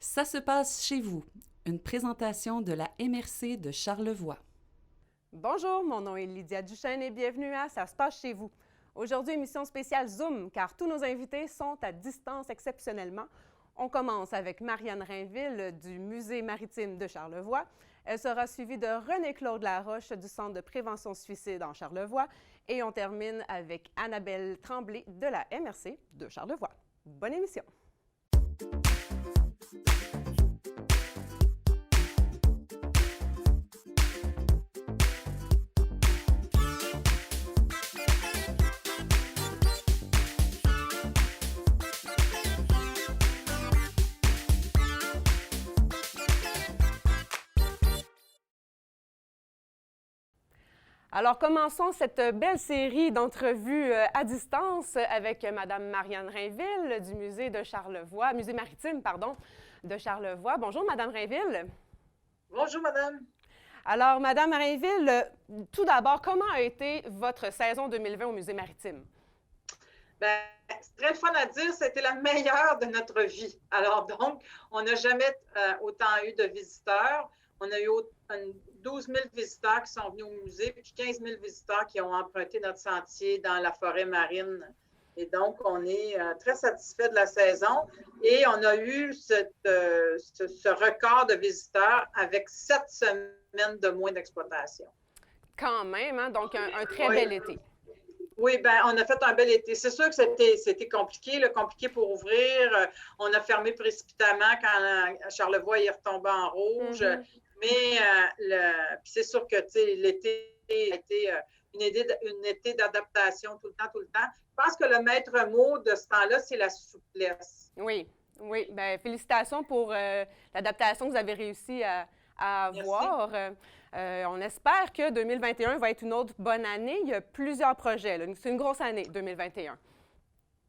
Ça se passe chez vous, une présentation de la MRC de Charlevoix. Bonjour, mon nom est Lydia Duchesne et bienvenue à Ça se passe chez vous. Aujourd'hui, émission spéciale Zoom, car tous nos invités sont à distance exceptionnellement. On commence avec Marianne Rainville du Musée maritime de Charlevoix. Elle sera suivie de René-Claude Laroche du Centre de prévention suicide en Charlevoix. Et on termine avec Annabelle Tremblay de la MRC de Charlevoix. Bonne émission! Alors, commençons cette belle série d'entrevues à distance avec Mme Marianne Rainville du Musée de Charlevoix, Musée maritime, pardon, de Charlevoix. Bonjour, Mme Rainville. Bonjour, madame. Alors, Mme Rainville, tout d'abord, comment a été votre saison 2020 au Musée maritime? Bien, c'est très fun à dire, c'était la meilleure de notre vie. Alors donc, on n'a jamais autant eu de visiteurs. On a eu 12 000 visiteurs qui sont venus au musée, puis 15 000 visiteurs qui ont emprunté notre sentier dans la forêt marine. Et donc, on est très satisfait de la saison. Et on a eu ce record de visiteurs avec 7 semaines de moins d'exploitation. Quand même, hein? Donc un très bel été. Oui, bien, on a fait un bel été. C'est sûr que c'était compliqué, compliqué pour ouvrir. On a fermé précipitamment quand Charlevoix est retombé en rouge. Mm-hmm. Mais c'est sûr que l'été a été une été d'adaptation tout le temps. Je pense que le maître mot de ce temps-là, c'est la souplesse. Oui. Bien, félicitations pour l'adaptation que vous avez réussi à avoir. On espère que 2021 va être une autre bonne année. Il y a plusieurs projets. C'est une grosse année, 2021.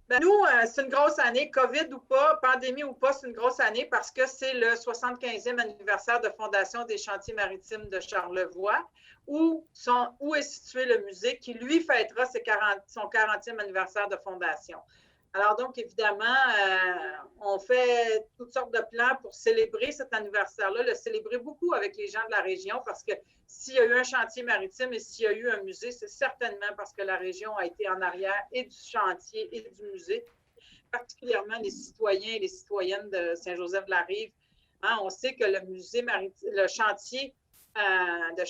Ben nous, c'est une grosse année, COVID ou pas, pandémie ou pas, c'est une grosse année parce que c'est le 75e anniversaire de fondation des Chantiers maritimes de Charlevoix, où est situé le musée qui, lui, fêtera son 40e anniversaire de fondation. Alors donc, évidemment, on fait toutes sortes de plans pour célébrer cet anniversaire-là, le célébrer beaucoup avec les gens de la région parce que s'il y a eu un chantier maritime et s'il y a eu un musée, c'est certainement parce que la région a été en arrière et du chantier et du musée, particulièrement les citoyens et les citoyennes de Saint-Joseph-de-la-Rive. Hein, on sait que le chantier de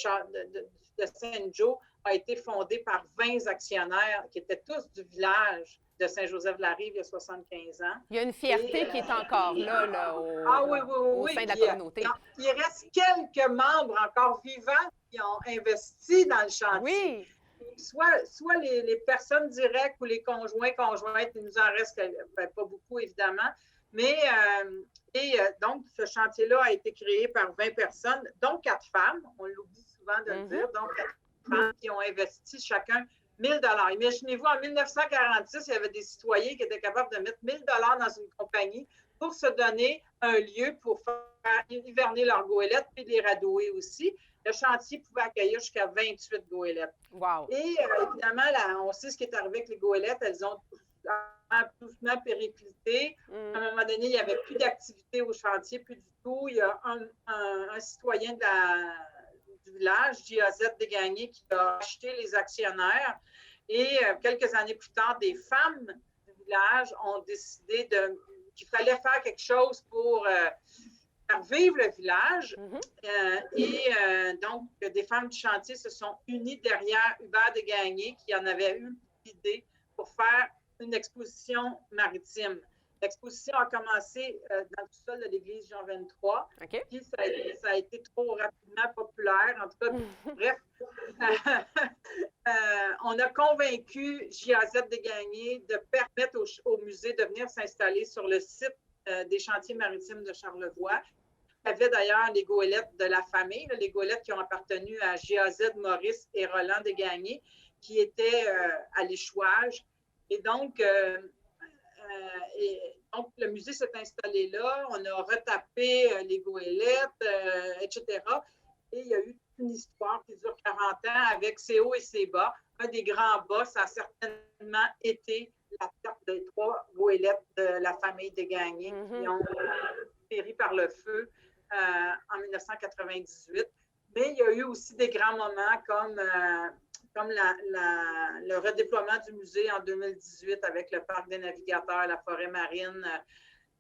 Saint-Jo a été fondé par 20 actionnaires qui étaient tous du village de Saint-Joseph-de-la-Rive il y a 75 ans. Il y a une fierté qui est encore là au sein de la communauté. Il reste quelques membres encore vivants qui ont investi dans le chantier. Oui. Soit les personnes directes ou les conjointes, il nous en reste pas beaucoup, évidemment. Mais donc, ce chantier-là a été créé par 20 personnes, dont 4 femmes. On l'oublie souvent de le dire. Donc, 4 femmes qui ont investi chacun 1 000 $. Imaginez-vous, en 1946, il y avait des citoyens qui étaient capables de mettre 1 000 $ dans une compagnie pour se donner un lieu pour faire hiverner leurs goélettes puis les radouer aussi. Le chantier pouvait accueillir jusqu'à 28 goélettes. Wow. Et évidemment, là, on sait ce qui est arrivé avec les goélettes. Elles ont doucement périclité. À un moment donné, il n'y avait plus d'activité au chantier, plus du tout. Il y a un citoyen du village, J.A.Z. Desgagnés, qui a acheté les actionnaires. Et quelques années plus tard, des femmes du village ont décidé qu'il fallait faire quelque chose pour faire vivre le village. Donc, des femmes du chantier se sont unies derrière Hubert Desgagnés, qui en avait eu l'idée pour faire une exposition maritime. L'exposition a commencé dans le sol de l'église Jean 23. Okay. Puis ça a été trop rapidement populaire. En tout cas, bref, on a convaincu J.A.Z. Desgagnés de permettre au musée de venir s'installer sur le site des Chantiers maritimes de Charlevoix. Il y avait d'ailleurs les goélettes de la famille, les goélettes qui ont appartenu à J.A.Z. Maurice et Roland Desgagnés, qui étaient à l'échouage. Et donc, le musée s'est installé là, on a retapé les goélettes, etc. Et il y a eu une histoire qui dure 40 ans avec ses hauts et ses bas. Un des grands bas, ça a certainement été la perte des 3 goélettes de la famille Desgagnés péri par le feu en 1998. Mais il y a eu aussi des grands moments comme le redéploiement du musée en 2018 avec le Parc des navigateurs, la forêt marine.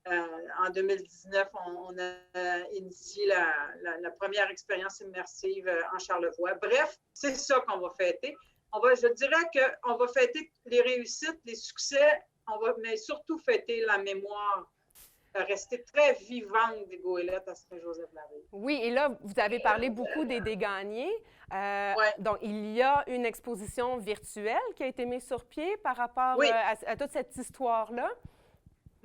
En 2019, on a initié la première expérience immersive en Charlevoix. Bref, c'est ça qu'on va fêter. Je dirais qu'on va fêter les réussites, les succès, mais surtout fêter la mémoire, rester très vivante des goélettes à Saint-Joseph-la-Ville. Oui, et là, vous avez parlé beaucoup des gagnés. Donc, il y a une exposition virtuelle qui a été mise sur pied par rapport à toute cette histoire-là.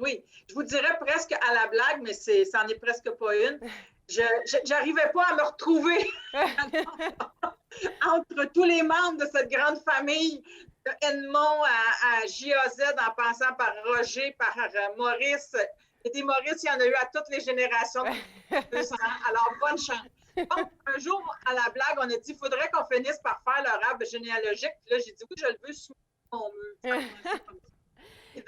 Oui, je vous dirais presque à la blague, mais ça n'en est presque pas une. Je n'arrivais pas à me retrouver entre tous les membres de cette grande famille, de Edmond à JAZ, en passant par Roger, par Maurice. Et des Maurice, il y en a eu à toutes les générations. Alors, bonne chance. Donc, un jour, à la blague, on a dit qu'il faudrait qu'on finisse par faire leur arbre généalogique. Puis là, j'ai dit oui, je le veux sous mon mur.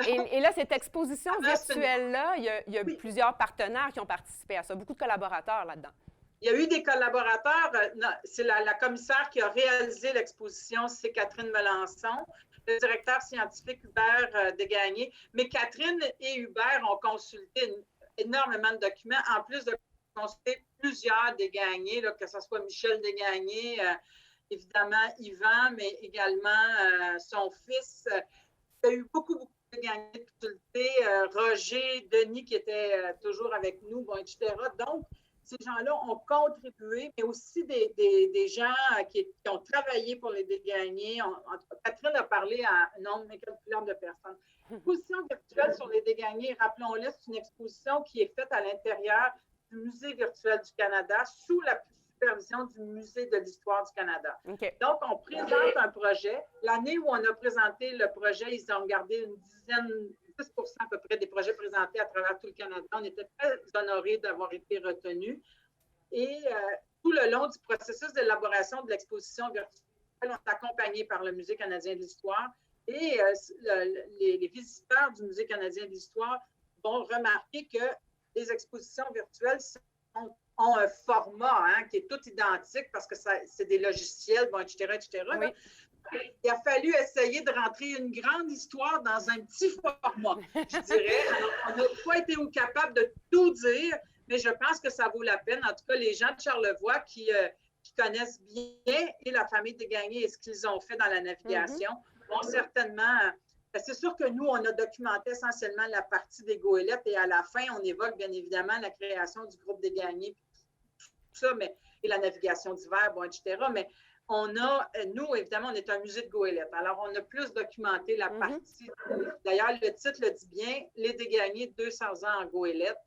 Et là, cette exposition virtuelle-là, il y a plusieurs partenaires qui ont participé à ça, beaucoup de collaborateurs là-dedans. Il y a eu des collaborateurs. C'est la commissaire qui a réalisé l'exposition, c'est Catherine Melançon, le directeur scientifique Hubert Desgagnés. Mais Catherine et Hubert ont consulté énormément de documents, en plus de consulter plusieurs Desgagnés, que ce soit Michel Desgagnés, évidemment Yvan, mais également son fils. Il y a eu beaucoup de Desgagnés de consulter, Roger, Denis qui était toujours avec nous, bon, etc. Donc, ces gens-là ont contribué, mais aussi des gens qui ont travaillé pour les Desgagnés. Catherine a parlé à un nombre incalculable de personnes. L'exposition virtuelle sur les Desgagnés, rappelons-le, c'est une exposition qui est faite à l'intérieur du Musée virtuel du Canada sous la supervision du Musée de l'histoire du Canada. Okay. Donc, on présente un projet. L'année où on a présenté le projet, ils ont gardé une dizaine, 10 à peu près des projets présentés à travers tout le Canada. On était très honorés d'avoir été retenus. Et tout le long du processus d'élaboration de l'exposition virtuelle, on est accompagné par le Musée canadien de l'histoire. Et les visiteurs du Musée canadien de l'histoire vont remarquer que les expositions virtuelles ont un format qui est tout identique parce que c'est des logiciels, bon, etc., etc. Oui. Il a fallu essayer de rentrer une grande histoire dans un petit format, je dirais. Alors, on n'a pas été capable de tout dire, mais je pense que ça vaut la peine. En tout cas, les gens de Charlevoix qui connaissent bien et la famille Desgagnés et ce qu'ils ont fait dans la navigation vont certainement... C'est sûr que nous, on a documenté essentiellement la partie des goélettes et à la fin, on évoque bien évidemment la création du groupe Desgagnés, tout ça, et la navigation d'hiver, bon, etc. Mais nous, évidemment, on est un musée de goélettes. Alors, on a plus documenté la partie. D'ailleurs, le titre le dit bien, les Desgagnés, 200 ans en goélettes.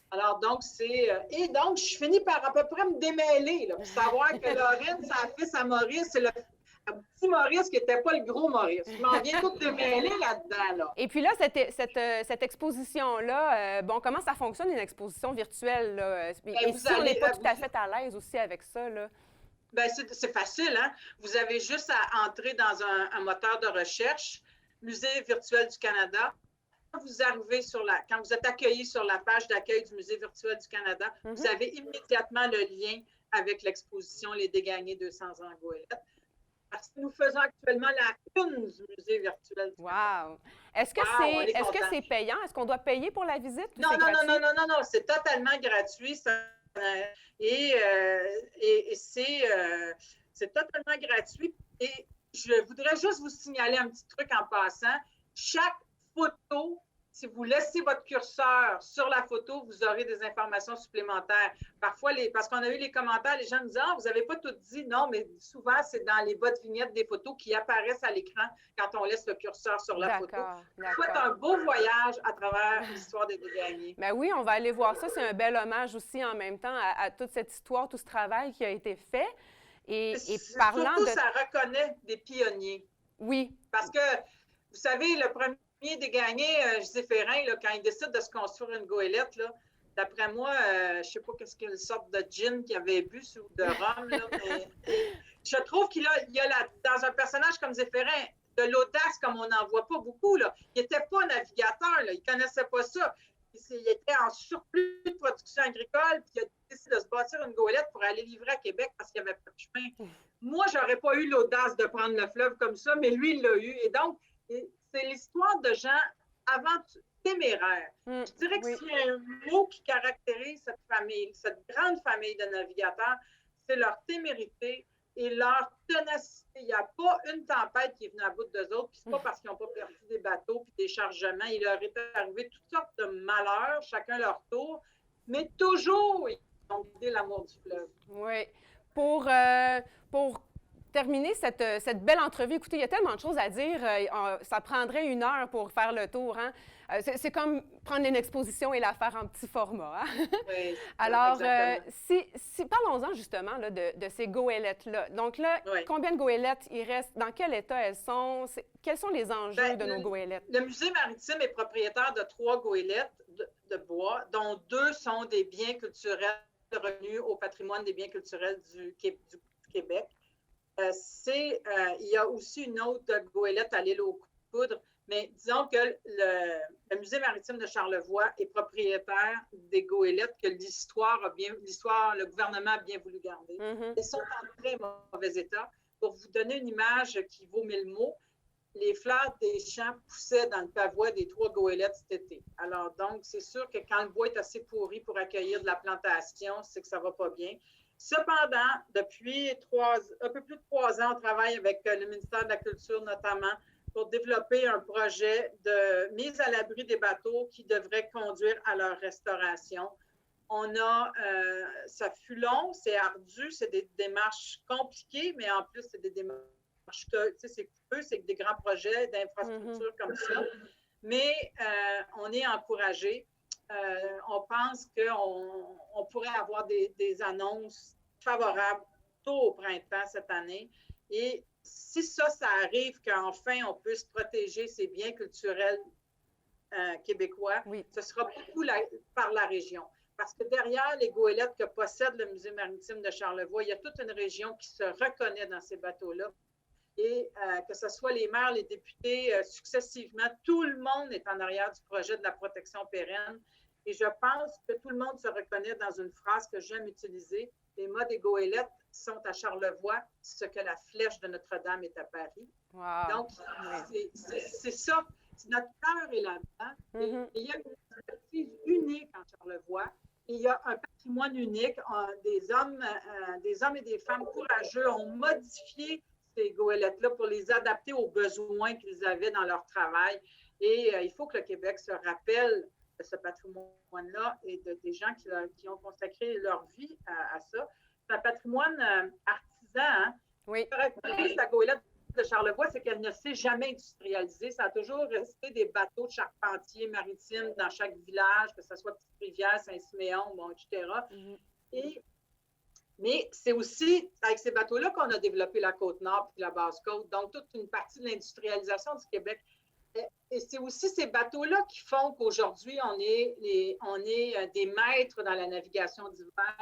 Alors, donc, et donc, je finis par à peu près me démêler, pour savoir que Lorraine, sa fils à Maurice, c'est le petit Maurice qui n'était pas le gros Maurice. Je m'en viens tout démêler là-dedans, là. Et puis là, cette exposition-là, comment ça fonctionne, une exposition virtuelle, là? Et si on n'est pas tout à fait à l'aise aussi avec ça, là? Bien, c'est facile, hein? Vous avez juste à entrer dans un moteur de recherche, Musée virtuel du Canada. Quand vous êtes accueilli sur la page d'accueil du Musée virtuel du Canada, vous avez immédiatement le lien avec l'exposition Les Desgagnés 200 ans en goélettes. Parce que nous faisons actuellement la une du Musée virtuel du Canada. Wow! Est-ce que c'est payant? Est-ce qu'on doit payer pour la visite? Non, c'est totalement gratuit. C'est totalement gratuit. Et je voudrais juste vous signaler un petit truc en passant. Chaque photo, si vous laissez votre curseur sur la photo, vous aurez des informations supplémentaires. Parfois, parce qu'on a eu les commentaires, les gens nous disent « Ah, vous n'avez pas tout dit. » Non, mais souvent, c'est dans les bas de vignettes des photos qui apparaissent à l'écran quand on laisse le curseur sur la photo. Faites un beau voyage à travers l'histoire des Desgagnés. Ben oui, on va aller voir ça. C'est un bel hommage aussi en même temps à toute cette histoire, tout ce travail qui a été fait. Et parlant surtout, ça reconnaît des pionniers. Oui. Parce que, vous savez, le premier Desgagnés, José Ferrin, là, quand il décide de se construire une goélette, d'après moi, je ne sais pas quelle sorte de gin qu'il avait bu ou de rhum, là, mais je trouve qu'il y a dans un personnage comme Zéphérin de l'audace comme on n'en voit pas beaucoup. Là. Il n'était pas navigateur, là, il ne connaissait pas ça. il était en surplus de production agricole, puis il a décidé de se bâtir une goélette pour aller livrer à Québec parce qu'il n'y avait pas de chemin. Moi, je n'aurais pas eu l'audace de prendre le fleuve comme ça, mais lui, il l'a eu. Et donc, c'est l'histoire de gens téméraires. Je dirais que s'il y a un mot qui caractérise cette famille, cette grande famille de navigateurs, c'est leur témérité et leur ténacité. Il n'y a pas une tempête qui est venue à bout d'eux autres, puis c'est pas parce qu'ils n'ont pas perdu des bateaux puis des chargements. Il leur est arrivé toutes sortes de malheurs, chacun leur tour, mais toujours, ils ont gardé l'amour du fleuve. Oui. Pour terminer cette belle entrevue, écoutez, il y a tellement de choses à dire. Ça prendrait 1 heure pour faire le tour. Hein? C'est comme prendre une exposition et la faire en petit format. Hein? Oui, alors, parlons-en justement là, de ces goélettes-là. Donc là, combien de goélettes il reste? Dans quel état elles sont? Quels sont les enjeux de nos goélettes? Le musée maritime est propriétaire de 3 goélettes de bois, dont 2 sont des biens culturels revenus au patrimoine des biens culturels du Québec. Il y a aussi une autre goélette à l'île aux Coudres, mais disons que le musée maritime de Charlevoix est propriétaire des goélettes que le gouvernement a bien voulu garder. Elles sont en très mauvais état. Pour vous donner une image qui vaut 1000 mots, les fleurs des champs poussaient dans le pavois des 3 goélettes cet été. Alors donc, c'est sûr que quand le bois est assez pourri pour accueillir de la plantation, c'est que ça ne va pas bien. Cependant, depuis un peu plus de 3 ans, on travaille avec le ministère de la Culture notamment pour développer un projet de mise à l'abri des bateaux qui devrait conduire à leur restauration. Ça fut long, c'est ardu, c'est des démarches compliquées, mais en plus, c'est des démarches c'est coûteux, c'est des grands projets d'infrastructure comme ça. Mais on est encouragé. On pense qu'on pourrait avoir des annonces favorables tôt au printemps cette année. Et si ça arrive, qu'enfin on puisse protéger ces biens culturels québécois, ce sera beaucoup par la région. Parce que derrière les goélettes que possède le Musée maritime de Charlevoix, il y a toute une région qui se reconnaît dans ces bateaux-là. Et que ce soit les maires, les députés, successivement, tout le monde est en arrière du projet de la protection pérenne. Et je pense que tout le monde se reconnaît dans une phrase que j'aime utiliser. Les mâts des goélettes sont à Charlevoix ce que la flèche de Notre-Dame est à Paris. Wow. Donc, c'est ça. Notre cœur est là-dedans. Et il y a une expertise unique en Charlevoix. Et il y a un patrimoine unique. Des hommes et des femmes courageux ont modifié ces goélettes-là pour les adapter aux besoins qu'ils avaient dans leur travail. Et il faut que le Québec se rappelle de ce patrimoine-là et des gens qui ont consacré leur vie à ça. C'est un patrimoine artisan. Hein? Oui. La goélette de Charlevoix, c'est qu'elle ne s'est jamais industrialisée. Ça a toujours resté des bateaux de charpentiers maritimes dans chaque village, que ce soit Petite-Rivière, Saint-Siméon, etc. Mais c'est aussi avec ces bateaux-là qu'on a développé la Côte-Nord et la Basse-Côte, donc toute une partie de l'industrialisation du Québec. Et c'est aussi ces bateaux-là qui font qu'aujourd'hui, on est des maîtres dans la navigation d'hiver.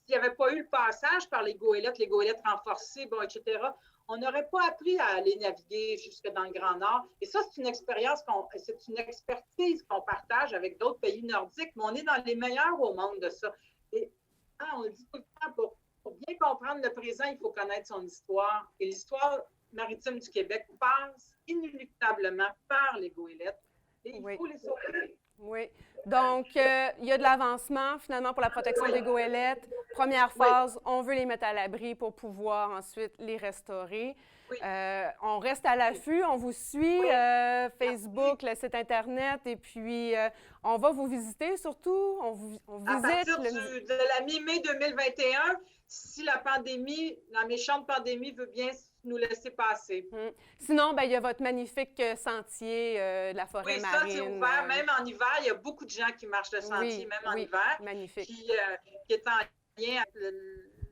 S'il n'y avait pas eu le passage par les goélettes renforcées, etc., on n'aurait pas appris à aller naviguer jusque dans le Grand Nord. Et ça, c'est une expertise qu'on partage avec d'autres pays nordiques, mais on est dans les meilleurs au monde de ça. Et on le dit tout le temps, pour bien comprendre le présent, il faut connaître son histoire. Et l'histoire maritime du Québec passe inéluctablement par les goélettes. Et il faut les sauver. Oui. Donc, il y a de l'avancement, finalement, pour la protection des goélettes. Première phase, on veut les mettre à l'abri pour pouvoir ensuite les restaurer. On reste à l'affût, on vous suit, Facebook, le site Internet, et puis on va vous visiter surtout. On visite. À partir de la mi-mai 2021, si la méchante pandémie veut bien nous laisser passer. Sinon, il y a votre magnifique sentier de la forêt marine. Oui, ça, c'est ouvert. Même en hiver, il y a beaucoup de gens qui marchent le sentier, même en hiver. Magnifique. Qui est en lien avec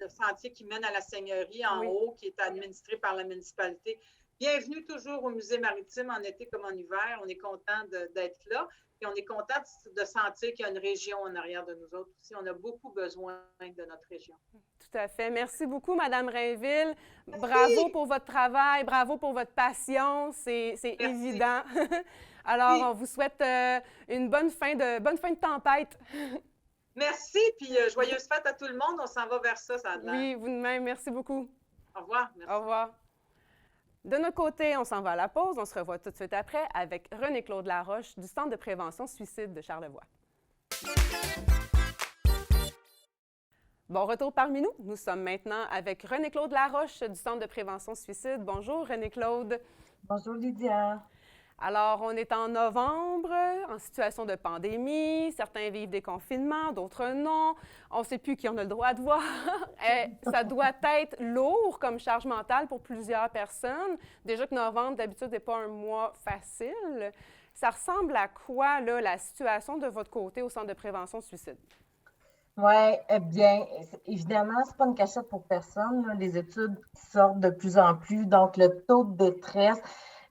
le sentier qui mène à la seigneurie en haut, qui est administré par la municipalité. Bienvenue toujours au Musée maritime en été comme en hiver. On est content d'être là. Et on est content de sentir qu'il y a une région en arrière de nous autres aussi. On a beaucoup besoin de notre région. Tout à fait. Merci beaucoup, Mme Rainville. Bravo pour votre travail, bravo pour votre passion. C'est évident. Alors, Oui. on vous souhaite une bonne fin de tempête. Merci, puis joyeuse fête à tout le monde. On s'en va vers ça, ça a l'air. Oui, vous de même. Merci beaucoup. Au revoir. Merci. Au revoir. De notre côté, on s'en va à la pause. On se revoit tout de suite après avec René-Claude Laroche du Centre de prévention suicide de Charlevoix. Bon retour parmi nous. Nous sommes maintenant avec René-Claude Laroche du Centre de prévention suicide. Bonjour René-Claude. Bonjour Lydia. Alors, on est en novembre, en situation de pandémie. Certains vivent des confinements, d'autres non. On ne sait plus qui on a le droit de voir. Ça doit être lourd comme charge mentale pour plusieurs personnes. Déjà que novembre, d'habitude, n'est pas un mois facile. Ça ressemble à quoi, là, la situation de votre côté au Centre de prévention suicide? Oui, bien, évidemment, ce n'est pas une cachette pour personne, là. Les études sortent de plus en plus. Donc, le taux de détresse,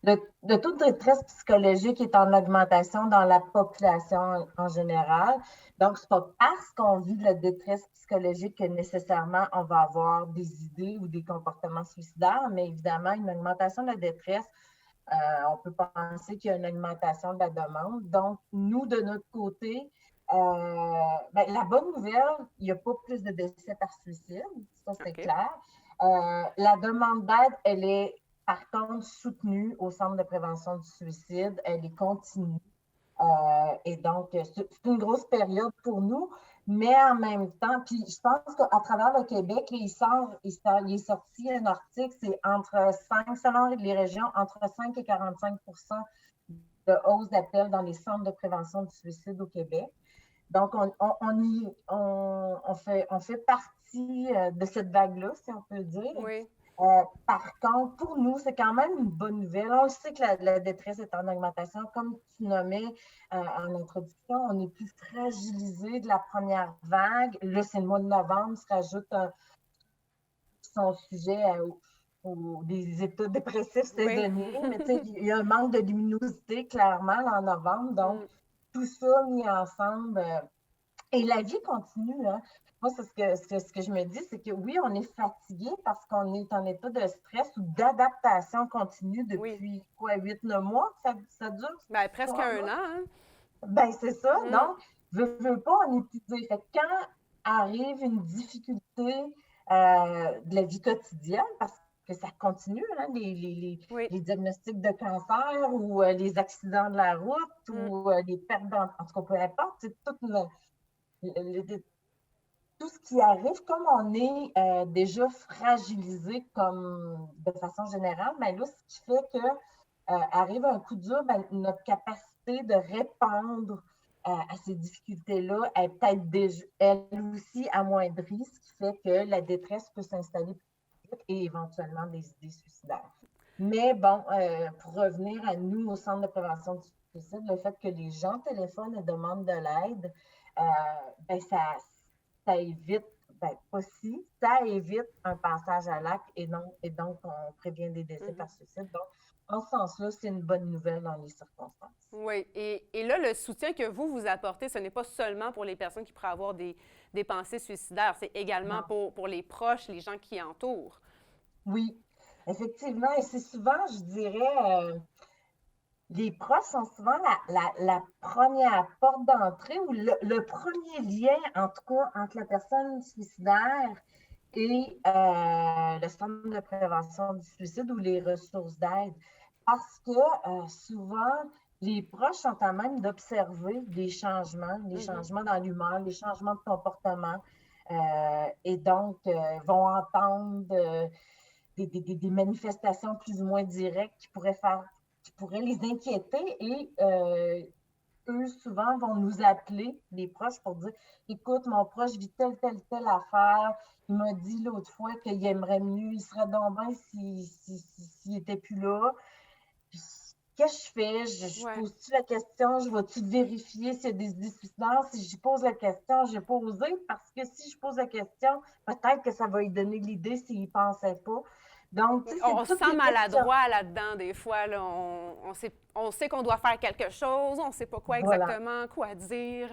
le taux de détresse psychologique est en augmentation dans la population en général. Donc, ce n'est pas parce qu'on vit de la détresse psychologique que nécessairement on va avoir des idées ou des comportements suicidaires, mais évidemment, une augmentation de la détresse, on peut penser qu'il y a une augmentation de la demande. Donc, nous, de notre côté, la bonne nouvelle, il n'y a pas plus de décès par suicide, ça c'est clair. La demande d'aide, elle est par contre soutenue au Centre de prévention du suicide, elle est continue. Et donc, c'est une grosse période pour nous, mais en même temps, puis je pense qu'à travers le Québec, il est sorti un article, c'est selon les régions, entre 5 et 45 de hausse d'appels dans les centres de prévention du suicide au Québec. Donc, on fait partie de cette vague-là, si on peut dire. Oui. Par contre, pour nous, c'est quand même une bonne nouvelle. On sait que la détresse est en augmentation. Comme tu nommais en introduction, on est plus fragilisé de la première vague. Là, c'est le mois de novembre, se rajoute son sujet des états dépressifs saisonniers. Oui. Mais il y a un manque de luminosité, clairement, en novembre. Donc, tout ça mis ensemble. Et la vie continue, hein. Moi, c'est ce que je me dis, c'est que oui, on est fatigué parce qu'on est en état de stress ou d'adaptation continue depuis 8-9 mois ça dure? Bien, presque un an. Hein? Bien, c'est ça. Donc, veux pas, on est épuisé. Fait que quand arrive une difficulté de la vie quotidienne, parce que ça continue, hein, les diagnostics de cancer ou les accidents de la route ou les pertes en tout cas, peu importe, c'est tout ce qui arrive, comme on est déjà fragilisé comme de façon générale, mais là, ce qui fait que arrive un coup dur, notre capacité de répondre à ces difficultés-là est peut-être elle aussi amoindrie, ce qui fait que la détresse peut s'installer plus vite et éventuellement des idées suicidaires. Mais bon, pour revenir à nous au Centre de prévention du suicide, le fait que les gens téléphonent et demandent de l'aide, ça évite, ça évite un passage à l'acte et donc on prévient des décès par suicide. Donc, en ce sens-là, c'est une bonne nouvelle dans les circonstances. Oui, et là, le soutien que vous apportez, ce n'est pas seulement pour les personnes qui pourraient avoir des pensées suicidaires, c'est également pour les proches, les gens qui entourent. Oui, effectivement, et c'est souvent, je dirais, les proches sont souvent la première porte d'entrée ou le premier lien, en tout cas, entre la personne suicidaire et le centre de prévention du suicide ou les ressources d'aide. Parce que souvent, les proches sont à même d'observer des changements, changements dans l'humeur, les changements de comportement, et donc vont entendre des manifestations plus ou moins directes qui pourraient les inquiéter et eux, souvent, vont nous appeler, les proches, pour dire « Écoute, mon proche vit telle affaire. Il m'a dit l'autre fois qu'il aimerait mieux, il serait donc bien s'il n'était plus là. Qu'est-ce que je fais? Je pose-tu la question? Je vais-tu vérifier s'il y a des idées suicidaires? Si je pose la question, je n'ai pas osé parce que si je pose la question, peut-être que ça va lui donner l'idée s'il n'y pensait pas. » Donc, on se sent maladroit là-dedans des fois. Là, on sait qu'on doit faire quelque chose, on ne sait pas quoi exactement, quoi dire.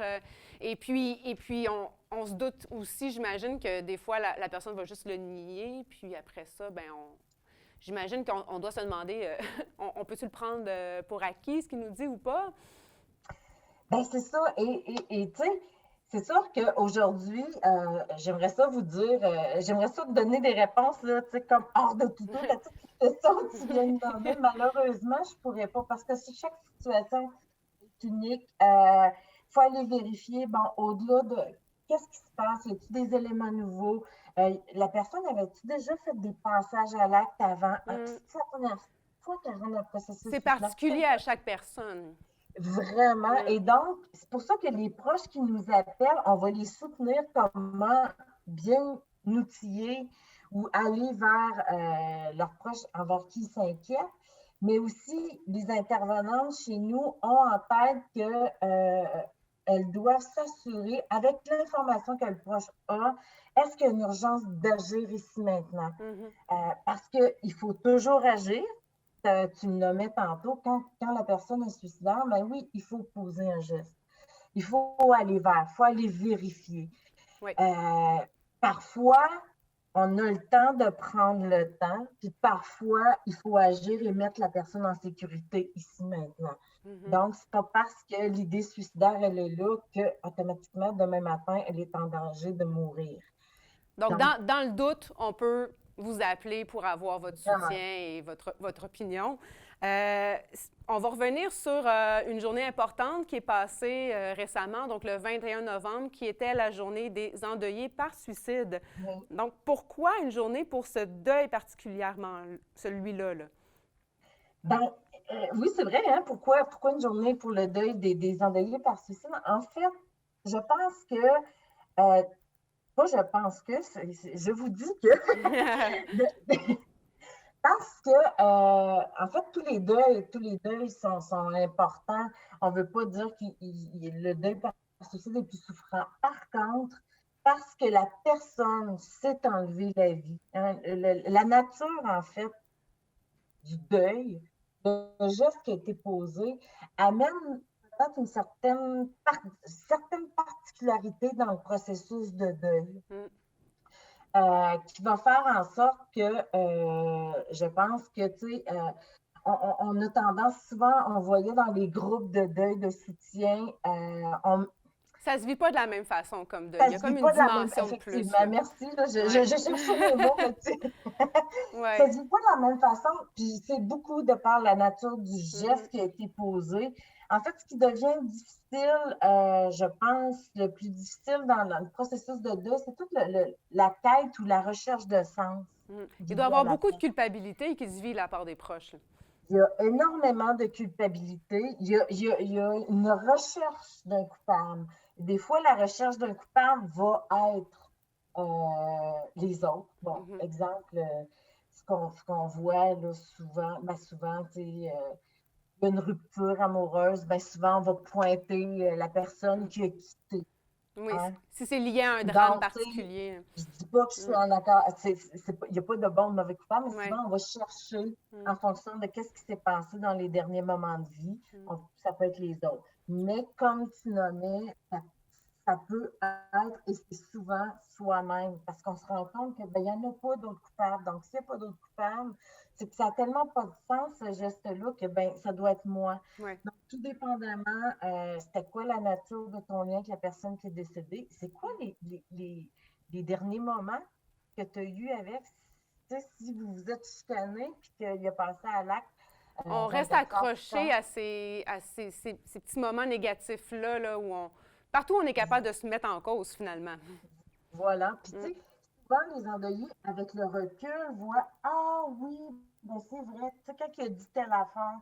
Et puis on se doute aussi, j'imagine, que des fois, la personne va juste le nier. Puis après ça, j'imagine qu'on doit se demander, on peut-tu le prendre pour acquis, ce qu'il nous dit ou pas? Ben c'est ça. Et tu sais, c'est sûr qu'aujourd'hui, j'aimerais ça vous dire, j'aimerais ça vous donner des réponses, là, tu sais, comme hors de tout doute à toutes les questions que tu viens de demander. Malheureusement, je ne pourrais pas parce que si chaque situation est unique, il faut aller vérifier, bon, au-delà de qu'est-ce qui se passe, y a-t-il des éléments nouveaux? La personne avait-tu déjà fait des passages à l'acte avant? C'est la première fois qu'elle rentre dans le processus. C'est particulier à chaque personne. Vraiment. Et donc, c'est pour ça que les proches qui nous appellent, on va les soutenir comment bien outiller ou aller vers leurs proches envers qui ils s'inquiètent. Mais aussi, les intervenantes chez nous ont en tête qu'elles doivent s'assurer, avec l'information que le proche a, est-ce qu'il y a une urgence d'agir ici maintenant? Parce qu'il faut toujours agir. Tu me nommais tantôt, quand la personne est suicidaire, ben oui, il faut poser un geste. Il faut aller vers, il faut aller vérifier. Oui. Parfois, on a le temps de prendre le temps, puis parfois, il faut agir et mettre la personne en sécurité ici maintenant. Donc, c'est pas parce que l'idée suicidaire, elle est là, qu'automatiquement, demain matin, elle est en danger de mourir. Donc dans le doute, on peut vous appeler pour avoir votre soutien et votre opinion. On va revenir sur une journée importante qui est passée récemment, donc le 21 novembre, qui était la journée des endeuillés par suicide. Oui. Donc, pourquoi une journée pour ce deuil particulièrement, celui-là? Ben, oui, c'est vrai, hein? Pourquoi une journée pour le deuil des endeuillés par suicide? En fait, je pense que... Moi, je pense que, je vous dis que, parce que, en fait, tous les deuils sont importants. On ne veut pas dire que le deuil par suicide est plus souffrant. Par contre, parce que la personne s'est enlevée la vie, hein, la nature, en fait, du deuil, le geste qui a été posé, amène peut-être une certaine particularité dans le processus de deuil qui va faire en sorte que je pense que, tu sais, on a tendance souvent, on voyait dans les groupes de deuil, de soutien, ça se vit pas de la même façon comme deuil. Il y a comme une dimension de plus. Effectivement, merci. Là, je cherchais mes mots, mais tu sais, ça se vit pas de la même façon. Puis c'est beaucoup de par la nature du geste qui a été posé. En fait, ce qui devient difficile, je pense, le plus difficile dans le processus de deuil, c'est toute la quête ou la recherche de sens. Il doit y avoir beaucoup de culpabilité qui se vit de la part des proches. Là. Il y a énormément de culpabilité. Il y a une recherche d'un coupable. Des fois, la recherche d'un coupable va être les autres. Bon, exemple, ce qu'on voit là, souvent, tu sais, il y a une rupture amoureuse, bien souvent, on va pointer la personne qui a quitté. Oui, si c'est lié à un drame particulier. Je ne dis pas que je suis en accord. Il n'y a pas de bon ou de mauvais coupable, mais souvent, on va chercher en fonction de ce qui s'est passé dans les derniers moments de vie. Ça peut être les autres. Mais comme tu nommais, ça peut être, et c'est souvent soi-même, parce qu'on se rend compte qu'il n'y en a pas d'autres coupables. Donc, s'il n'y a pas d'autres coupables, c'est que ça n'a tellement pas de sens, ce geste-là, que ça doit être moi. Ouais. Donc, tout dépendamment, c'était quoi la nature de ton lien avec la personne qui est décédée? C'est quoi les derniers moments que tu as eus avec? Tu sais, si vous vous êtes chicané puis qu'il a passé à l'acte. On reste accroché à ces petits moments négatifs-là, là, où partout, on est capable de se mettre en cause, finalement. Voilà. Puis, tu sais, souvent, les endeuillés, avec le recul, voient « Ah oui, ben c'est vrai. » Tu sais, quand il a dit telle affaire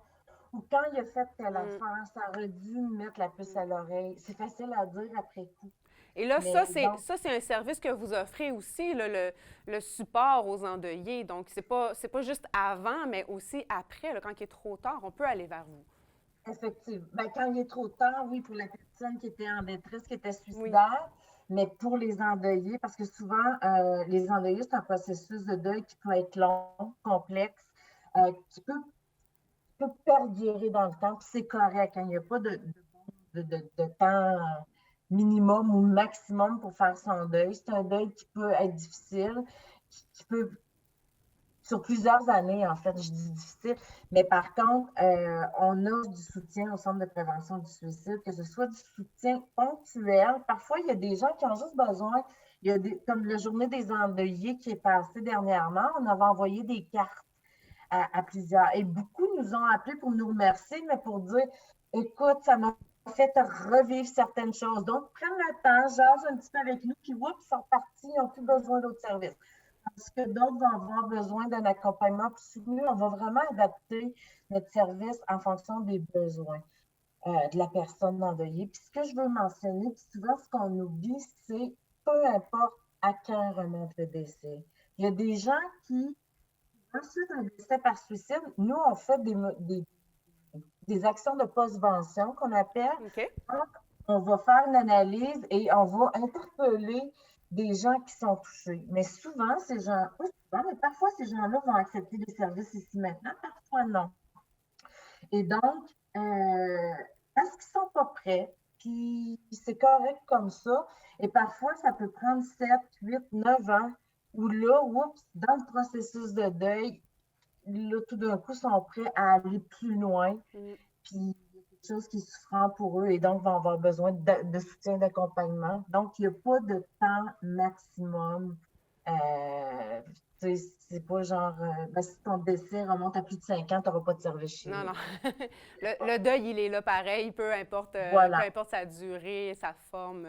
ou quand il a fait telle affaire, ça aurait dû me mettre la puce à l'oreille. C'est facile à dire après coup. Et là, ça, c'est un service que vous offrez aussi, là, le support aux endeuillés. Donc, c'est pas juste avant, mais aussi après, là, quand il est trop tard, on peut aller vers vous. Effectivement. Ben, quand il est trop tard, oui, pour la personne qui était en détresse, qui était suicidaire, mais pour les endeuillés, parce que souvent, les endeuillés, c'est un processus de deuil qui peut être long, complexe, qui peut perdurer dans le temps, puis c'est correct. Il n'y a pas de temps minimum ou maximum pour faire son deuil. C'est un deuil qui peut être difficile, qui peut sur plusieurs années, en fait, je dis difficile. Mais par contre, on a du soutien au Centre de prévention du suicide, que ce soit du soutien ponctuel. Parfois, il y a des gens qui ont juste besoin, comme la journée des endeuillés qui est passée dernièrement, on avait envoyé des cartes à plusieurs. Et beaucoup nous ont appelés pour nous remercier, mais pour dire, écoute, ça m'a fait revivre certaines choses. Donc, prennent le temps, jasent un petit peu avec nous, puis oups, ils sont partis, ils n'ont plus besoin d'autres services. Parce que d'autres vont avoir besoin d'un accompagnement plus soutenu. On va vraiment adapter notre service en fonction des besoins de la personne endeuillée. Puis ce que je veux mentionner, puis souvent ce qu'on oublie, c'est peu importe à quand remonte le décès. Il y a des gens qui, ensuite un décès par suicide, nous, on fait des actions de postvention qu'on appelle. OK. Donc, on va faire une analyse et on va interpeller des gens qui sont touchés. Mais souvent, ces gens, pas souvent, mais parfois, ces gens-là vont accepter des services ici maintenant, parfois non. Et donc, parce qu'ils ne sont pas prêts, puis c'est correct comme ça, et parfois, ça peut prendre 7, 8, 9 ans, où là, oups, dans le processus de deuil, là, tout d'un coup, sont prêts à aller plus loin, puis quelque chose qui est souffrant pour eux et donc vont avoir besoin de soutien, d'accompagnement. Donc, il n'y a pas de temps maximum. C'est pas genre, si ton décès remonte à plus de 5 ans, tu n'auras pas de service chez Non, nous. non. Le deuil, il est là pareil, peu importe, Voilà. peu importe sa durée, sa forme.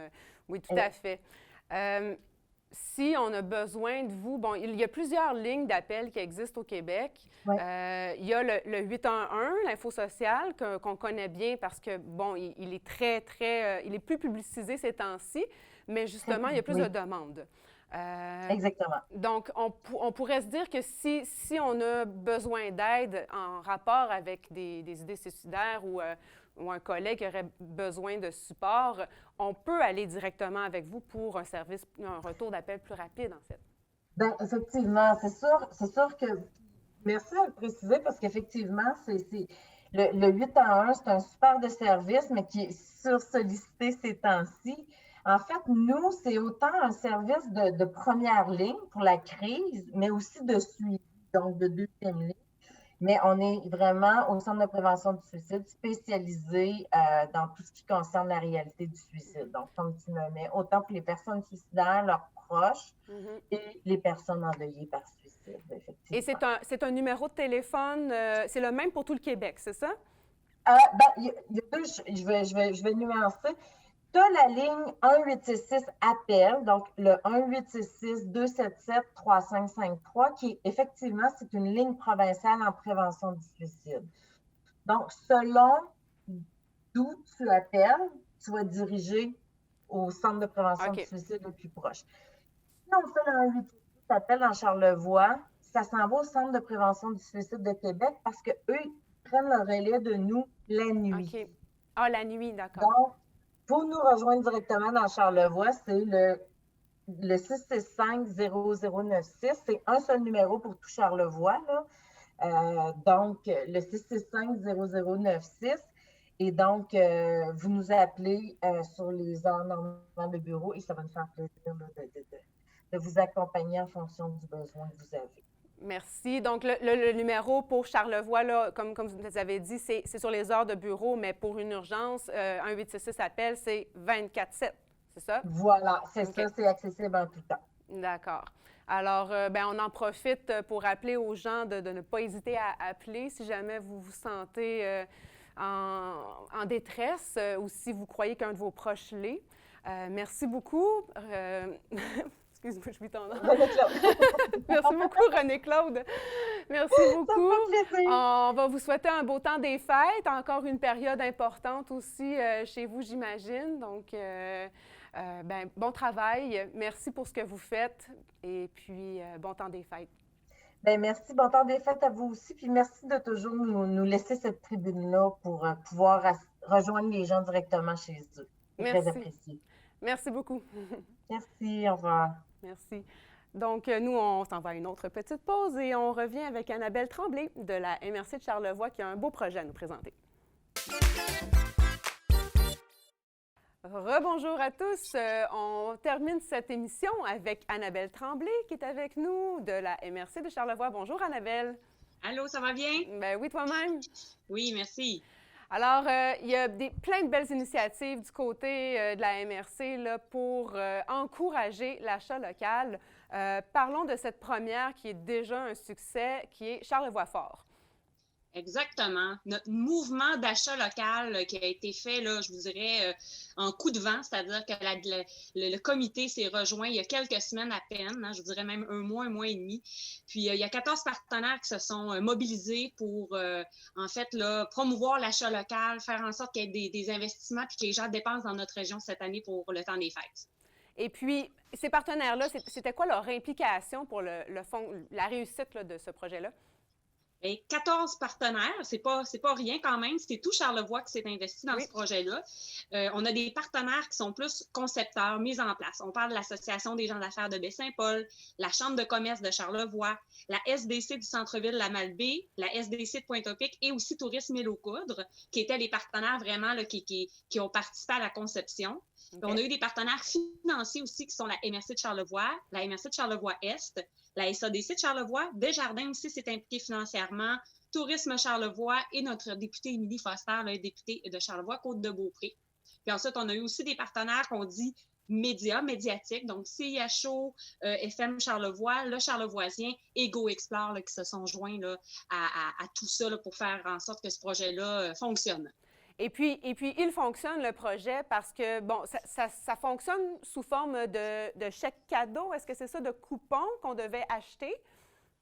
Oui, tout à fait. Si on a besoin de vous, bon, il y a plusieurs lignes d'appel qui existent au Québec. Ouais. Il y a le 811, l'info sociale, qu'on connaît bien parce que, bon, il est il est plus publicisé ces temps-ci, mais justement, il y a plus de demandes. Exactement. Donc, on pourrait se dire que si on a besoin d'aide en rapport avec des idées suicidaires ou un collègue qui aurait besoin de support, on peut aller directement avec vous pour un retour d'appel plus rapide, en fait. Bien, effectivement, c'est sûr que, merci de le préciser parce qu'effectivement, le 811, c'est un super de service, mais qui est sursollicité ces temps-ci. En fait, nous, c'est autant un service de première ligne pour la crise, mais aussi de suivi, donc de deuxième ligne. Mais on est vraiment au Centre de prévention du suicide spécialisé dans tout ce qui concerne la réalité du suicide. Donc, comme tu me mets, autant pour les personnes suicidaires, leurs proches et les personnes endeuillées par suicide, effectivement. Et c'est un numéro de téléphone, c'est le même pour tout le Québec, c'est ça? Il y a deux, je vais nuancer. Tu as la ligne 1-866-APPEL, donc le 1-866-277-3553, qui effectivement, c'est une ligne provinciale en prévention du suicide. Donc, selon d'où tu appelles, tu vas diriger au centre de prévention du suicide le plus proche. Si on fait le 1-866-APPEL en Charlevoix, ça s'en va au centre de prévention du suicide de Québec parce qu'eux, ils prennent le relais de nous la nuit. OK. Ah, la nuit, d'accord. Donc, pour nous rejoindre directement dans Charlevoix, c'est le 665-0096. C'est un seul numéro pour tout Charlevoix, là. Donc, le 665-0096. Et donc, vous nous appelez sur les heures normales de bureau et ça va nous faire plaisir là, de vous accompagner en fonction du besoin que vous avez. Merci. Donc, le numéro pour Charlevoix, là, comme vous avez dit, c'est sur les heures de bureau, mais pour une urgence, 1-866 appel, c'est 24/7, c'est ça? Voilà, c'est ça, c'est accessible en tout temps. D'accord. Alors, on en profite pour rappeler aux gens de ne pas hésiter à appeler si jamais vous vous sentez en détresse ou si vous croyez qu'un de vos proches l'est. Merci beaucoup. Excuse-moi, je suis tendance. Merci beaucoup, René-Claude. Merci beaucoup. On va vous souhaiter un beau temps des fêtes, encore une période importante aussi chez vous, j'imagine. Donc, bon travail. Merci pour ce que vous faites et puis bon temps des fêtes. Bien, merci. Bon temps des fêtes à vous aussi. Puis merci de toujours nous laisser cette tribune-là pour pouvoir rejoindre les gens directement chez eux. C'est très apprécié. Merci beaucoup. Merci. Au revoir. Merci. Donc, nous, on s'en va à une autre petite pause et on revient avec Annabelle Tremblay de la MRC de Charlevoix qui a un beau projet à nous présenter. Rebonjour à tous. On termine cette émission avec Annabelle Tremblay qui est avec nous de la MRC de Charlevoix. Bonjour Annabelle. Allô, ça va bien? Ben oui, toi-même. Oui, merci. Alors, il y a plein de belles initiatives du côté de la MRC là, pour encourager l'achat local. Parlons de cette première qui est déjà un succès, qui est Charlevoix Fort. Exactement. Notre mouvement d'achat local qui a été fait, là, je vous dirais, en coup de vent, c'est-à-dire que le comité s'est rejoint il y a quelques semaines à peine, je vous dirais même un mois et demi. Puis, il y a 14 partenaires qui se sont mobilisés pour, en fait, là, promouvoir l'achat local, faire en sorte qu'il y ait des investissements puis que les gens dépensent dans notre région cette année pour le temps des fêtes. Et puis, ces partenaires-là, c'était quoi leur implication pour la réussite là, de ce projet-là? Bien, 14 partenaires, c'est pas rien quand même. C'est tout Charlevoix qui s'est investi dans ce projet-là. On a des partenaires qui sont plus concepteurs, mis en place. On parle de l'Association des gens d'affaires de Baie-Saint-Paul, la Chambre de commerce de Charlevoix, la SDC du centre-ville de la Malbaie, la SDC de Pointe-au-Pic et aussi Tourisme Île aux Coudres, qui étaient les partenaires vraiment là, qui ont participé à la conception. Okay. On a eu des partenaires financiers aussi qui sont la MRC de Charlevoix, la MRC de Charlevoix-Est, la SADC de Charlevoix, Desjardins aussi s'est impliqué financièrement, Tourisme Charlevoix et notre députée Émilie Foster, la députée de Charlevoix-Côte-de-Beaupré. Puis ensuite, on a eu aussi des partenaires qu'on dit médiatiques, donc CIHO, FM Charlevoix, Le Charlevoisien et Go Explore là, qui se sont joints là, à tout ça là, pour faire en sorte que ce projet-là fonctionne. Et puis, il fonctionne, le projet, parce que, bon, ça fonctionne sous forme de chèques cadeaux. Est-ce que c'est ça, de coupons qu'on devait acheter?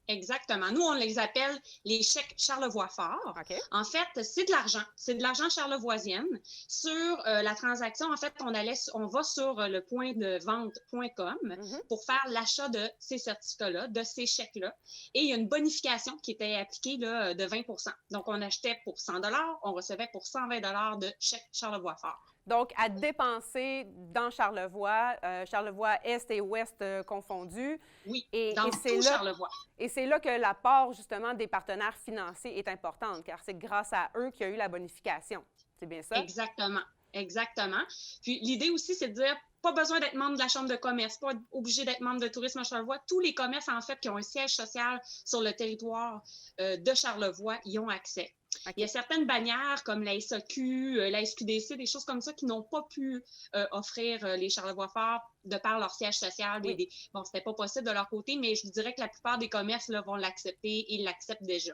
Exactement. Nous, on les appelle les chèques Charlevoix Fort. Okay. En fait, c'est de l'argent. C'est de l'argent charlevoisienne. Sur la transaction, en fait, on va sur le point de vente.com pour faire l'achat de ces certificats-là, de ces chèques-là. Et il y a une bonification qui était appliquée là, de 20 %. Donc, on achetait pour 100 $, on recevait pour 120 $ de chèques Charlevoix Fort. Donc, à dépenser dans Charlevoix, Charlevoix-Est et Ouest confondus. Oui, dans tout Charlevoix. Et c'est là que l'apport, justement, des partenaires financiers est importante, car c'est grâce à eux qu'il y a eu la bonification. C'est bien ça? Exactement. Exactement. Puis, l'idée aussi, c'est de dire, pas besoin d'être membre de la Chambre de commerce, pas obligé d'être membre de Tourisme à Charlevoix. Tous les commerces, en fait, qui ont un siège social sur le territoire de Charlevoix, y ont accès. Okay. Il y a certaines bannières comme la SAQ, la SQDC, des choses comme ça qui n'ont pas pu offrir les Charlevoix Forts de par leur siège social. Oui. Bon, c'était pas possible de leur côté, mais je vous dirais que la plupart des commerces là, vont l'accepter et l'acceptent déjà.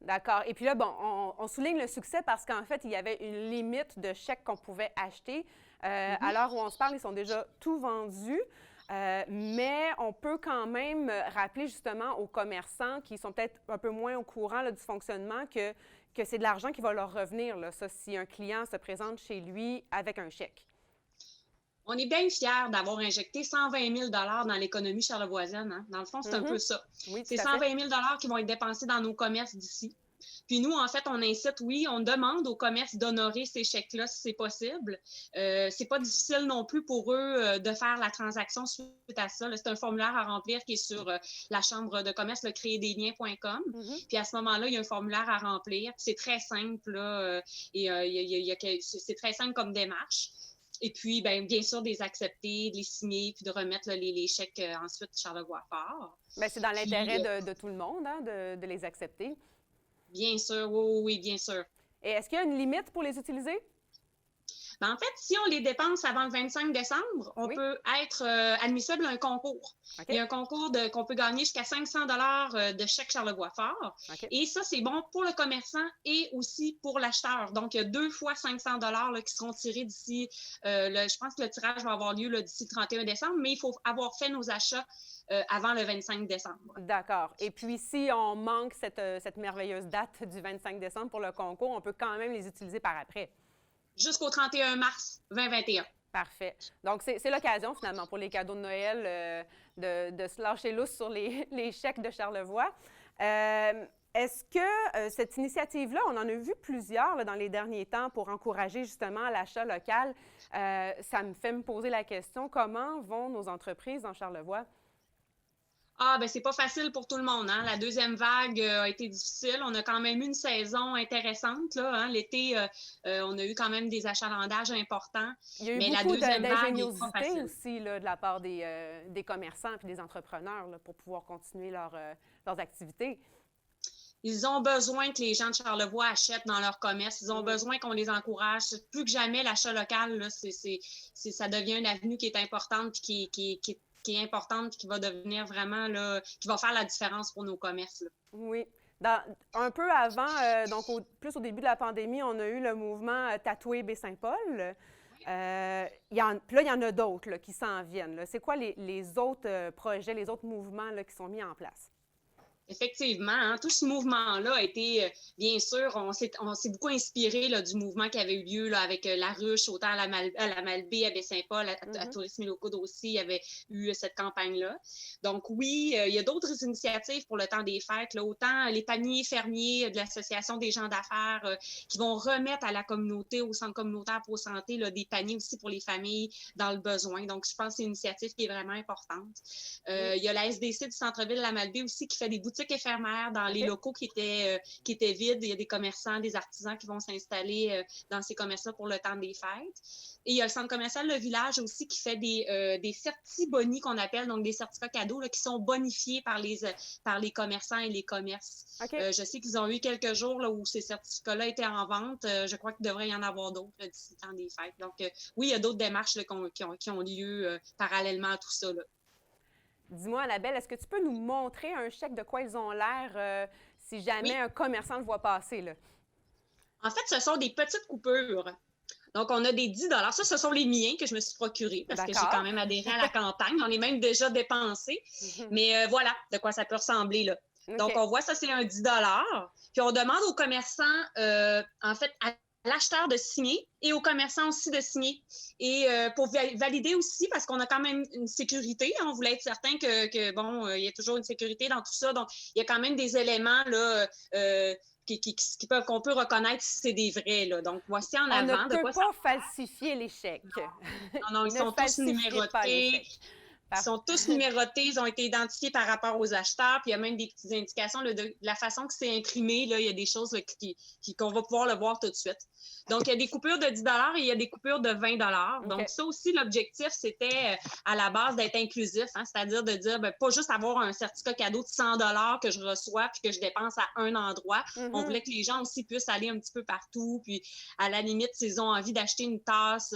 D'accord. Et puis là, bon, on souligne le succès parce qu'en fait, il y avait une limite de chèques qu'on pouvait acheter. À l'heure où on se parle, ils sont déjà tout vendus. Mais on peut quand même rappeler justement aux commerçants qui sont peut-être un peu moins au courant là, du fonctionnement que c'est de l'argent qui va leur revenir, là, ça, si un client se présente chez lui avec un chèque. On est bien fiers d'avoir injecté 120 000 $ dans l'économie charlevoisienne. Hein? Dans le fond, c'est un peu ça. Oui, c'est 120 000 $ qui vont être dépensés dans nos commerces d'ici. Puis nous, en fait, on incite, oui, on demande aux commerces d'honorer ces chèques-là si c'est possible. C'est pas difficile non plus pour eux de faire la transaction suite à ça. C'est un formulaire à remplir qui est sur la Chambre de commerce, le créerdesliens.com. Puis à ce moment-là, il y a un formulaire à remplir. C'est très simple, là, c'est très simple comme démarche. Et puis, bien sûr, de les accepter, de les signer, puis de remettre là, les chèques ensuite Charlevoix Fort. Bien, c'est dans l'intérêt de tout le monde hein, de les accepter. Bien sûr, oui, bien sûr. Et est-ce qu'il y a une limite pour les utiliser? En fait, si on les dépense avant le 25 décembre, on peut être admissible à un concours. Okay. Il y a un concours qu'on peut gagner jusqu'à 500 $ de chèque Charlevoix Fort. Okay. Et ça, c'est bon pour le commerçant et aussi pour l'acheteur. Donc, il y a 2 fois 500 $ là, qui seront tirés d'ici, je pense que le tirage va avoir lieu là, d'ici le 31 décembre, mais il faut avoir fait nos achats avant le 25 décembre. D'accord. Et puis, si on manque cette merveilleuse date du 25 décembre pour le concours, on peut quand même les utiliser par après. Jusqu'au 31 mars 2021. Parfait. Donc, c'est l'occasion, finalement, pour les cadeaux de Noël de se lâcher lousse sur les chèques de Charlevoix. Est-ce que cette initiative-là, on en a vu plusieurs là, dans les derniers temps pour encourager justement l'achat local. Ça me fait me poser la question, comment vont nos entreprises dans Charlevoix? Ah, ben c'est pas facile pour tout le monde, hein? La deuxième vague a été difficile. On a quand même eu une saison intéressante, là, hein? L'été, on a eu quand même des achalandages importants. Il y a eu Mais la beaucoup deuxième vague n'est pas d'ingéniosité facile. aussi là, de la part des commerçants et des entrepreneurs là, pour pouvoir continuer leurs activités. Ils ont besoin que les gens de Charlevoix achètent dans leur commerce. Ils ont besoin qu'on les encourage. Plus que jamais, l'achat local, là, ça devient une avenue qui est importante et qui est importante et qui va devenir vraiment, là, qui va faire la différence pour nos commerces, là. Oui. Un peu avant, donc plus au début de la pandémie, on a eu le mouvement Tatoué Baie-Saint-Paul. Puis là, il y en a d'autres là, qui s'en viennent, là. C'est quoi les autres projets, les autres mouvements là, qui sont mis en place? Effectivement, hein, tout ce mouvement-là a été, bien sûr, on s'est beaucoup inspiré là, du mouvement qui avait eu lieu là, avec La Ruche, autant à la Malbaie, à Baie-Saint-Paul, à Tourisme et Locaux aussi, il y avait eu cette campagne-là. Donc oui, il y a d'autres initiatives pour le temps des fêtes, là, autant les paniers fermiers de l'Association des gens d'affaires qui vont remettre à la communauté, au Centre communautaire pour santé, là, des paniers aussi pour les familles dans le besoin. Donc je pense que c'est une initiative qui est vraiment importante. Il y a la SDC du centre-ville de la Malbaie aussi qui fait des boutiques éphémères dans les locaux qui étaient vides. Il y a des commerçants, des artisans qui vont s'installer dans ces commerces-là pour le temps des fêtes. Et il y a le centre commercial Le Village aussi qui fait des certi-bonis qu'on appelle, donc des certificats cadeaux là, qui sont bonifiés par les commerçants et les commerces. Okay. Je sais qu'ils ont eu quelques jours là, où ces certificats-là étaient en vente. Je crois qu'il devrait y en avoir d'autres là, d'ici le temps des fêtes. Donc oui, il y a d'autres démarches là, qui ont lieu parallèlement à tout ça, là. Dis-moi, Annabelle, est-ce que tu peux nous montrer un chèque de quoi ils ont l'air si jamais un commerçant le voit passer, là? En fait, ce sont des petites coupures. Donc, on a des 10 $. Ça, ce sont les miens que je me suis procurés parce que j'ai quand même adhéré à la campagne. J'en ai même déjà dépensé. Mais voilà de quoi ça peut ressembler, là. Okay. Donc, on voit ça, c'est un 10 $. Puis, on demande aux commerçants, en fait, à l'acheteur de signer et aux commerçants aussi de signer. Et pour valider aussi, parce qu'on a quand même une sécurité, hein, on voulait être certain que il y a toujours une sécurité dans tout ça. Donc, il y a quand même des éléments là, qu'on peut reconnaître si c'est des vrais, là. Donc, voici en avant. On ne peut pas falsifier les chèques. Non, ils sont tous numérotés. Ils sont tous numérotés, ils ont été identifiés par rapport aux acheteurs, puis il y a même des petites indications là, de la façon que c'est imprimé. Là, il y a des choses là, qu'on va pouvoir le voir tout de suite. Donc, il y a des coupures de 10 $ et il y a des coupures de 20 $. Okay. Donc, ça aussi, l'objectif, c'était à la base d'être inclusif, hein, c'est-à-dire de dire, pas juste avoir un certificat cadeau de 100 $ que je reçois puis que je dépense à un endroit. On voulait que les gens aussi puissent aller un petit peu partout. Puis, à la limite, s'ils ont envie d'acheter une tasse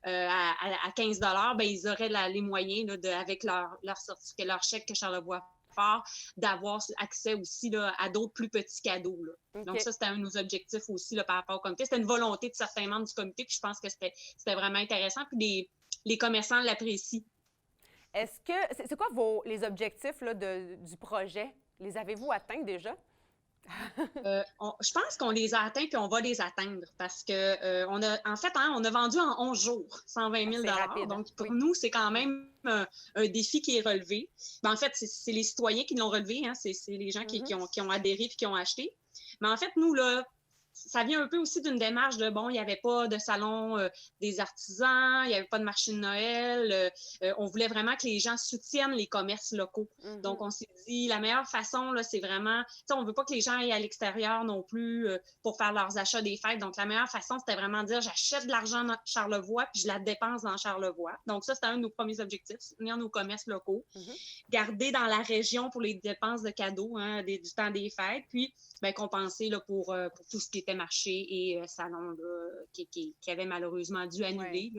à 15 $, ils auraient les moyens là, avec leur certificat, leur chèque que Charlevoix fort, d'avoir accès aussi là, à d'autres plus petits cadeaux, là. Okay. Donc ça, c'était un de nos objectifs aussi là, par rapport au comité. C'était une volonté de certains membres du comité, puis je pense que c'était vraiment intéressant, puis les commerçants l'apprécient. Est-ce que c'est quoi les objectifs là, du projet? Les avez-vous atteints déjà? Je pense qu'on les a atteints puis on va les atteindre parce que on a vendu en 11 jours 120 000 $. Rapide, donc, pour nous, c'est quand même un défi qui est relevé. Mais en fait, c'est les citoyens qui l'ont relevé. Hein, c'est les gens qui ont adhéré puis qui ont acheté. Mais en fait, nous, là, ça vient un peu aussi d'une démarche de, il n'y avait pas de salon des artisans, il n'y avait pas de marché de Noël. On voulait vraiment que les gens soutiennent les commerces locaux. Donc, on s'est dit, la meilleure façon, là, c'est vraiment, on ne veut pas que les gens aillent à l'extérieur non plus pour faire leurs achats des fêtes. Donc, la meilleure façon, c'était vraiment de dire, j'achète de l'argent dans Charlevoix puis je la dépense dans Charlevoix. Donc, ça, c'était un de nos premiers objectifs, soutenir nos commerces locaux, garder dans la région pour les dépenses de cadeaux du temps des fêtes, puis compenser là, pour tout ce qui était marché et salon là, qui avait malheureusement dû annuler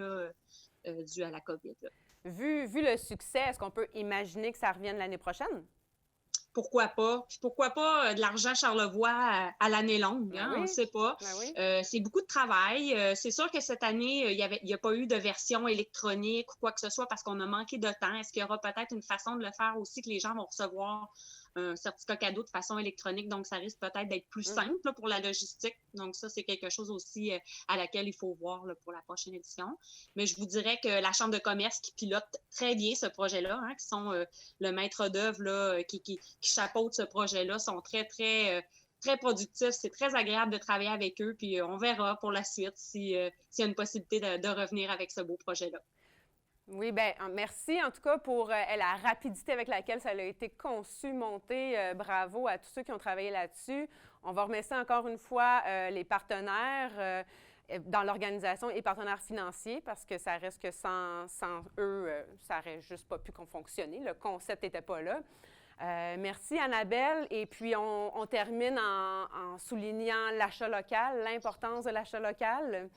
dû à la COVID. Là. Vu le succès, est-ce qu'on peut imaginer que ça revienne l'année prochaine? Pourquoi pas? Puis pourquoi pas de l'argent Charlevoix à l'année longue? Hein? On ne sait pas. C'est beaucoup de travail. C'est sûr que cette année, il n'y a pas eu de version électronique ou quoi que ce soit parce qu'on a manqué de temps. Est-ce qu'il y aura peut-être une façon de le faire aussi que les gens vont recevoir un certificat cadeau de façon électronique, donc ça risque peut-être d'être plus simple là, pour la logistique. Donc ça, c'est quelque chose aussi à laquelle il faut voir là, pour la prochaine édition. Mais je vous dirais que la Chambre de commerce qui pilote très bien ce projet-là, hein, qui sont le maître d'œuvre là, qui chapeaute ce projet-là, sont très, très très productifs. C'est très agréable de travailler avec eux, puis on verra pour la suite s'il y a une possibilité de revenir avec ce beau projet-là. Oui, bien, merci en tout cas pour la rapidité avec laquelle ça a été conçu, monté. Bravo à tous ceux qui ont travaillé là-dessus. On va remercier encore une fois les partenaires dans l'organisation et partenaires financiers parce que ça reste que sans eux, ça n'aurait juste pas pu fonctionner. Le concept n'était pas là. Merci Annabelle. Et puis, on termine en soulignant l'achat local, l'importance de l'achat local.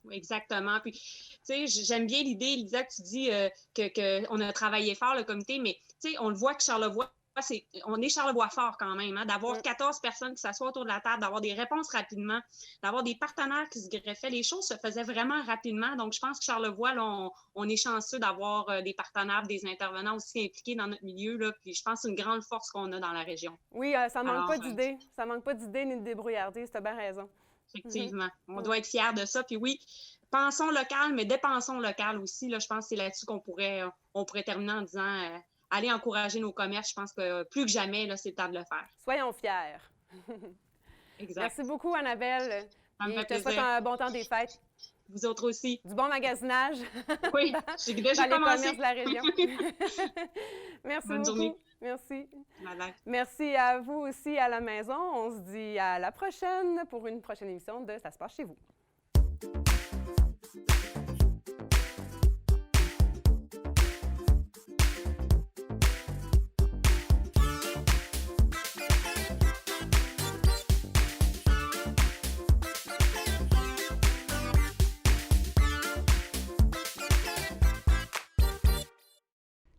Exactement. Puis, tu sais, j'aime bien l'idée, Lydia, que tu dis qu'on a travaillé fort, le comité, mais, tu sais, on le voit que Charlevoix, on est Charlevoix fort quand même, hein, d'avoir 14 personnes qui s'assoient autour de la table, d'avoir des réponses rapidement, d'avoir des partenaires qui se greffaient. Les choses se faisaient vraiment rapidement. Donc, je pense que Charlevoix, là, on est chanceux d'avoir des partenaires, des intervenants aussi impliqués dans notre milieu, là. Puis, je pense que c'est une grande force qu'on a dans la région. Oui, ça ne manque pas d'idées. Ça manque pas d'idées ni de débrouillardise. Tu as bien raison. Effectivement. On doit être fiers de ça. Puis oui, pensons local, mais dépensons local aussi. Là, je pense que c'est là-dessus qu'on pourrait terminer en disant allez encourager nos commerces. Je pense que plus que jamais, là, c'est le temps de le faire. Soyons fiers. Exact. Merci beaucoup, Annabelle. Ça me fait je te souhaite un bon temps des fêtes. Vous autres aussi. Du bon magasinage. Oui, j'ai déjà dans commencé. Les commerces de la région. Merci Bonne beaucoup. journée. Merci. Bye-bye. Merci à vous aussi à la maison. On se dit à la prochaine pour une prochaine émission de Ça se passe chez vous.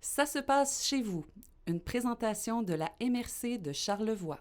Ça se passe chez vous. Une présentation de la MRC de Charlevoix.